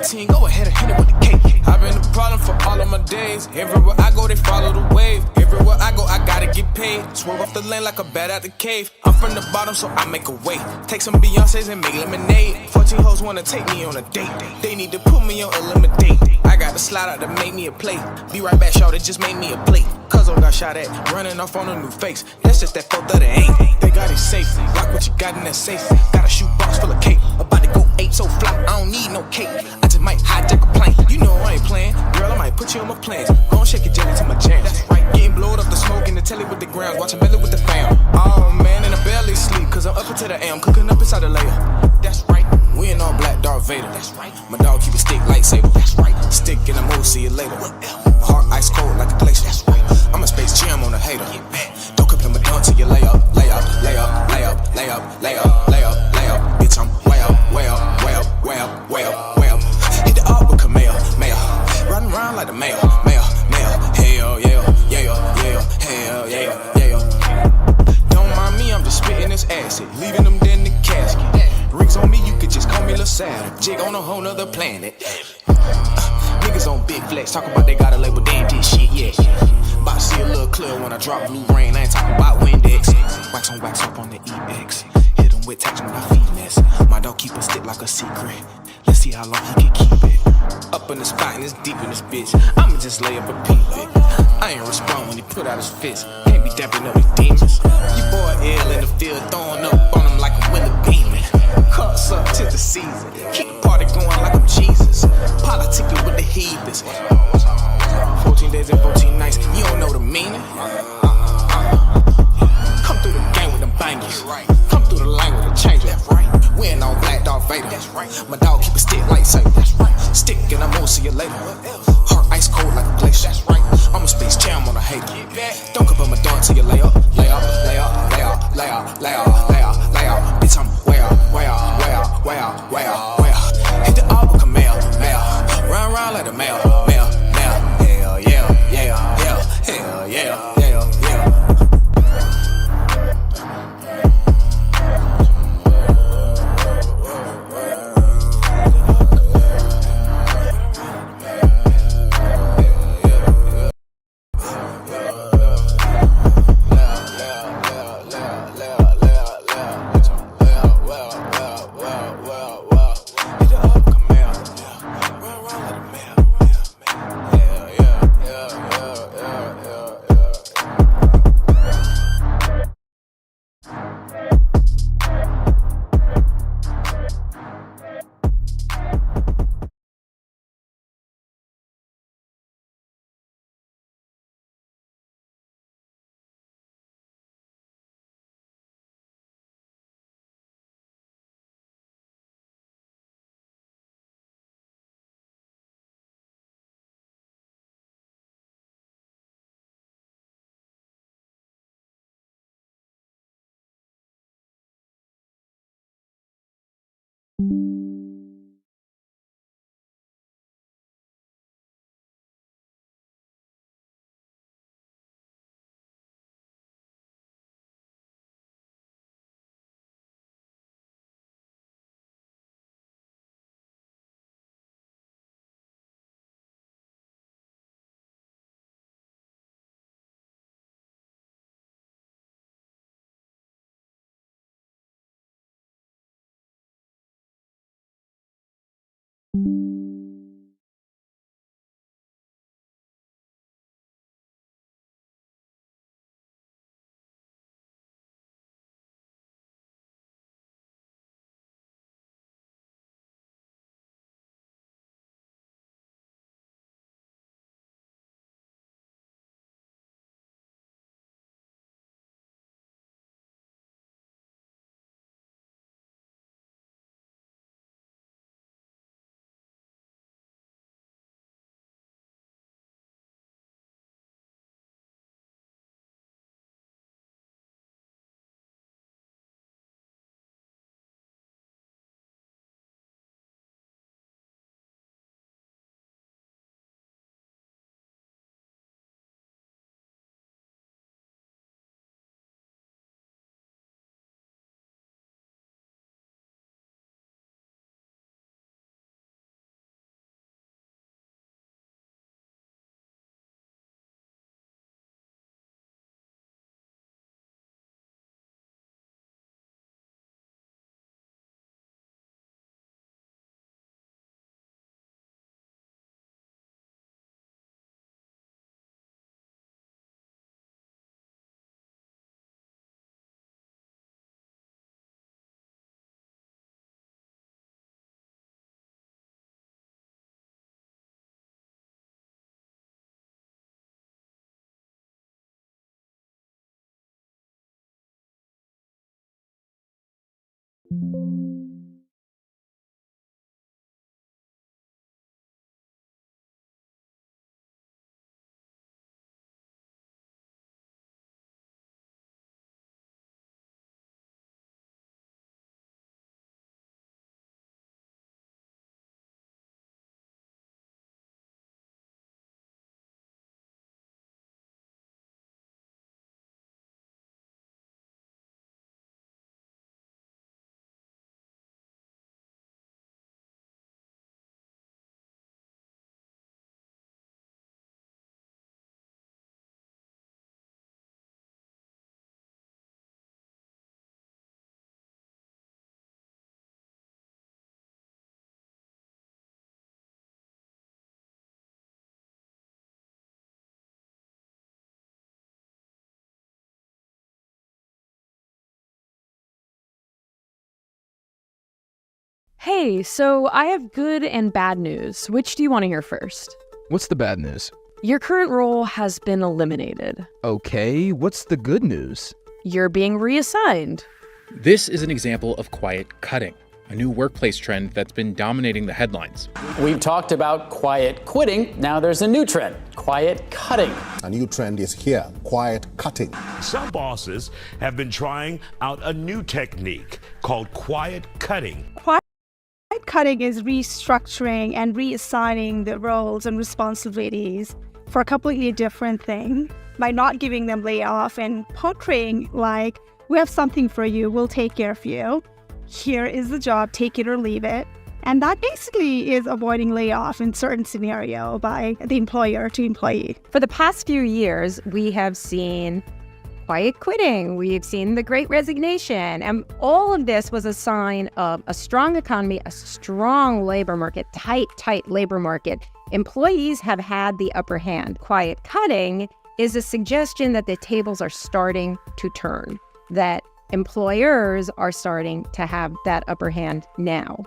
team, go ahead and hit it with the cake. I've been the problem for all of my days. Everywhere I go, they follow the wave. Everywhere I go, I gotta get paid. Swerve off the lane like a bat out the cave. I'm from the bottom, so I make a way. Take some Beyonce's and make lemonade. 14 hoes wanna take me on a date. They need to put me on a limit date. I got to slide out to make me a play. Be right back, shout, it just made me a plate. Cuzzo got shot at, running off on a new face. That's just that 438. They got it safe, rock what you got in that safe. Got a shoebox full of cake, about to go 8 so fly. I don't need no cake, I just might hijack a plane. You know I ain't playing, girl, I might put you on my plans. Gon' shake your jelly to my jam. That's right, getting blowed up the smoke in the telly with the grounds. Watching belly with the fam. Oh man, and I barely sleep, cause I'm up until the AM. Cooking up inside the layer. That's right, we in all black Darth Vader. That's right, my dog keep a stick lightsaber. That's right, stick in the mood, see you later. Heart ice cold like a glacier. That's right, I'm a space jam on a hater. Don't compare my dog till you lay up, lay up, lay up, lay up, lay up, lay up, lay up, lay up. Bitch, I'm way up, way up, way up, way up, way up, way up. Hit the up with Kameo, mayo. Riding around like the mayo, mayo, mayo. Hell yeah, yeah, yeah, hell yeah, yeah. Don't mind me, I'm just spitting this acid, leaving them dead in the casket. Rings on me, you could just call me Lil Sad. Jig on a whole nother planet. Niggas on big flex, talk about they got a label, they ain't did shit yet. About to see a little clear when I drop blue rain, I ain't talking about Windex. Wax on wax up on the EX. Hit them with tax on my finesse. My dog keep a stick like a secret. Let's see how long he can keep it. Up in the spot and it's deep in this bitch. I'ma just lay up and peep it. I ain't respond when he put out his fist. Can't be dapping up with demons. You boy ill in the field, throwing up on him like a willow demon. Cuts up to the season. Keep the party going like I'm Jesus. Politicking with the heathens. 14 days and 14 nights, you don't know the meaning. Come through the game with them bangers. Come through the line with a changer. We ain't on black Darth Vader. My dog keep a stick lightsaber. Stick and I'm gonna see you later. Heart ice cold like a glacier. I'm a space jam on a hater. Don't compare my dog till you lay up, lay up, lay up, lay up, lay up, lay up, lay up, lay up. Bitch, I'm way up, way up, way up, way up, way up, way up. Hit the up with a mail, mail. Run around like the mail, mail, mail. Hell yeah, yeah, yeah, hell yeah, yeah, yeah. Hey, so I have good and bad news. Which do you want to hear first? What's the bad news? Your current role has been eliminated. Okay, what's the good news? You're being reassigned. This is an example of quiet cutting, a new workplace trend that's been dominating the headlines. We've talked about quiet quitting. Now there's a new trend, quiet cutting. A new trend is here, quiet cutting. Some bosses have been trying out a new technique called quiet cutting. Quiet cutting is restructuring and reassigning the roles and responsibilities for a completely different thing by not giving them layoff and portraying like, we have something for you, we'll take care of you. Here is the job, take it or leave it. And that basically is avoiding layoff in certain scenario by the employer to employee. For the past few years, we have seen quiet quitting, we've seen the Great Resignation, and all of this was a sign of a strong economy, a strong labor market, tight labor market. Employees have had the upper hand. Quiet cutting is a suggestion that the tables are starting to turn, that employers are starting to have that upper hand now.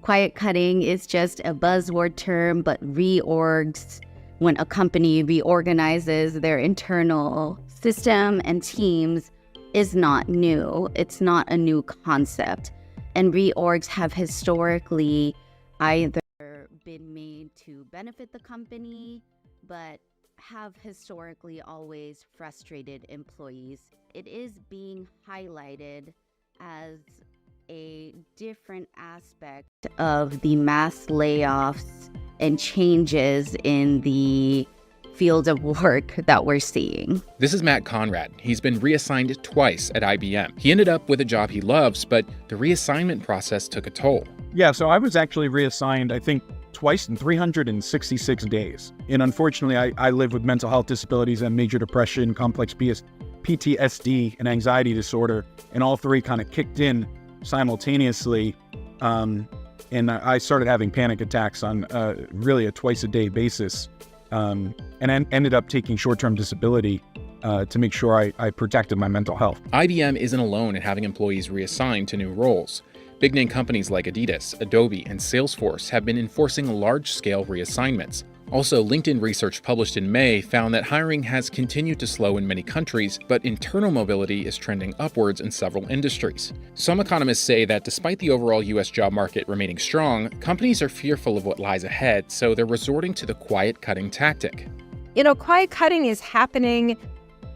quiet cutting is just a buzzword term, but reorgs, when a company reorganizes their internal system and teams, is not new. It's not a new concept. And reorgs have historically either been made to benefit the company, but have historically always frustrated employees. It is being highlighted as a different aspect of the mass layoffs and changes in the field of work that we're seeing. This is Matt Conrad. He's been reassigned twice at IBM. He ended up with a job he loves, but the reassignment process took a toll. Yeah, so I was actually reassigned, I think, twice in 366 days. And unfortunately, I live with mental health disabilities and major depression, complex PTSD, and anxiety disorder, and all three kind of kicked in simultaneously. And I started having panic attacks on really a twice-a-day basis, and ended up taking short-term disability to make sure I protected my mental health. IBM isn't alone in having employees reassigned to new roles. Big-name companies like Adidas, Adobe, and Salesforce have been enforcing large-scale reassignments. Also, LinkedIn research published in May found that hiring has continued to slow in many countries, but internal mobility is trending upwards in several industries. Some economists say that despite the overall U.S. job market remaining strong, companies are fearful of what lies ahead, so they're resorting to the quiet cutting tactic. Quiet cutting is happening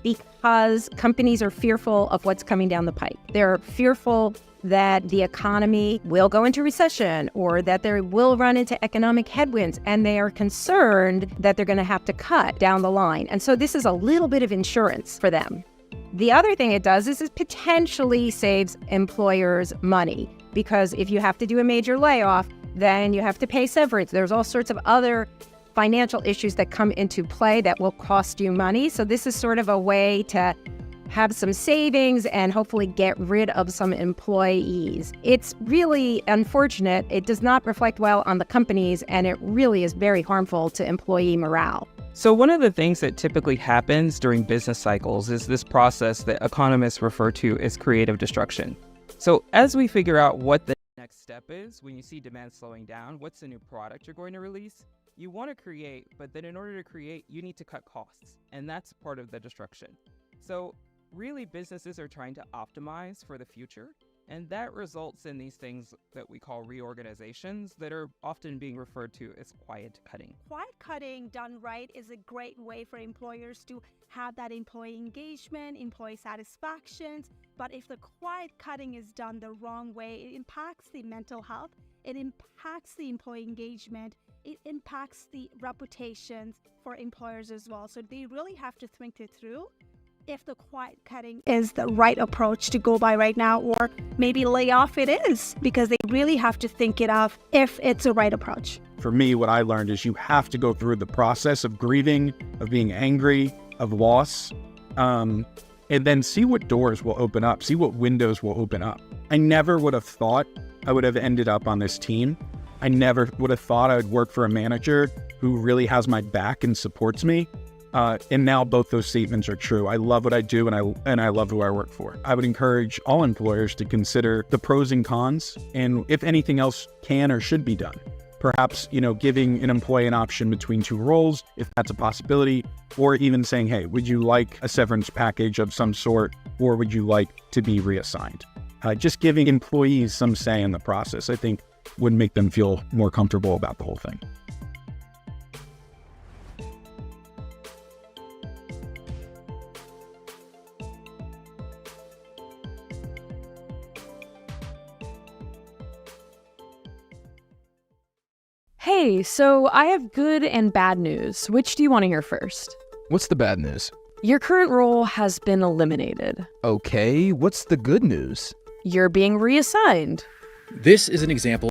because companies are fearful of what's coming down the pipe. They're fearful that the economy will go into recession or that they will run into economic headwinds, and they are concerned that they're going to have to cut down the line. And so this is a little bit of insurance for them. The other thing it does is it potentially saves employers money, because if you have to do a major layoff, then you have to pay severance. There's all sorts of other financial issues that come into play that will cost you money. So this is sort of a way to have some savings and hopefully get rid of some employees. It's really unfortunate. It does not reflect well on the companies, and it really is very harmful to employee morale. So one of the things that typically happens during business cycles is this process that economists refer to as creative destruction. So as we figure out what the next step is, when you see demand slowing down, what's the new product you're going to release? You want to create, but then in order to create, you need to cut costs, and that's part of the destruction. So really, businesses are trying to optimize for the future, and that results in these things that we call reorganizations that are often being referred to as quiet cutting. Quiet cutting done right is a great way for employers to have that employee engagement, employee satisfaction. But if the quiet cutting is done the wrong way, it impacts the mental health, it impacts the employee engagement, it impacts the reputations for employers as well. So they really have to think it through if the quiet cutting is the right approach to go by right now, or maybe lay off it is, because they really have to think it of if it's the right approach. For me, what I learned is you have to go through the process of grieving, of being angry, of loss, and then see what doors will open up, see what windows will open up. I never would have thought I would have ended up on this team. I never would have thought I would work for a manager who really has my back and supports me. And now both those statements are true. I love what I do, and I love who I work for. I would encourage all employers to consider the pros and cons, and if anything else can or should be done. Perhaps, giving an employee an option between two roles, if that's a possibility, or even saying, hey, would you like a severance package of some sort, or would you like to be reassigned? Just giving employees some say in the process, I think, would make them feel more comfortable about the whole thing. Hey, so I have good and bad news. Which do you want to hear first? What's the bad news? Your current role has been eliminated. Okay, what's the good news? You're being reassigned. This is an example